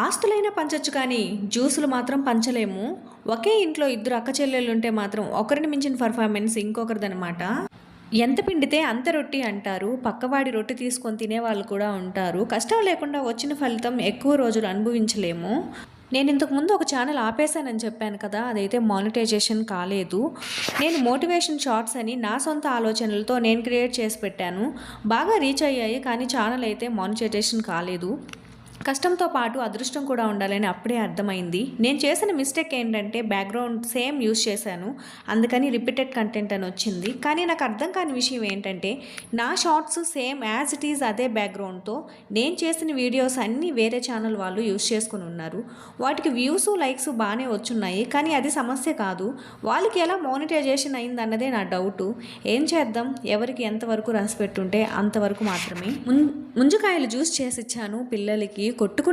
ఆస్తులైనా పంచొచ్చు కానీ జ్యూసులు మాత్రం పంచలేము. ఒకే ఇంట్లో ఇద్దరు అక్క చెల్లెళ్ళుంటే మాత్రం ఒకరిని మించిన పర్ఫార్మెన్స్ ఇంకొకరిదనమాట. ఎంత పిండితే అంత రొట్టి అంటారు. పక్కవాడి రొట్టి తీసుకొని తినేవాళ్ళు కూడా ఉంటారు. కష్టం లేకుండా వచ్చిన ఫలితం ఎక్కువ రోజులు అనుభవించలేము. నేను ఇంతకుముందు ఒక ఛానల్ ఆపేశానని చెప్పాను కదా, అదైతే మానిటైజేషన్ కాలేదు. నేను మోటివేషన్ షార్ట్స్ అని నా సొంత ఆలోచనలతో నేను క్రియేట్ చేసి పెట్టాను. బాగా రీచ్ అయ్యాయి కానీ ఛానల్ అయితే మానిటైజేషన్ కాలేదు. కష్టంతో పాటు అదృష్టం కూడా ఉండాలని అప్పుడే అర్థమైంది. నేను చేసిన మిస్టేక్ ఏంటంటే బ్యాక్గ్రౌండ్ సేమ్ యూస్ చేశాను, అందుకని రిపీటెడ్ కంటెంట్ అని వచ్చింది. కానీ నాకు అర్థం కాని విషయం ఏంటంటే నా shorts same as it is అదే బ్యాక్గ్రౌండ్తో నేను చేసిన వీడియోస్ అన్నీ వేరే ఛానల్ వాళ్ళు యూస్ చేసుకుని ఉన్నారు. వాటికి వ్యూస్ లైక్స్ బాగానే వచ్చున్నాయి కానీ అది సమస్య కాదు. వాళ్ళకి ఎలా మోనిటైజేషన్ అయింది అన్నదే నా డౌటు. ఏం చేద్దాం, ఎవరికి ఎంతవరకు రాసి పెట్టుంటే అంతవరకు మాత్రమే. ముంజకాయలు జ్యూస్ చేసి ఇచ్చాను పిల్లలకి. కొట్టుకున్న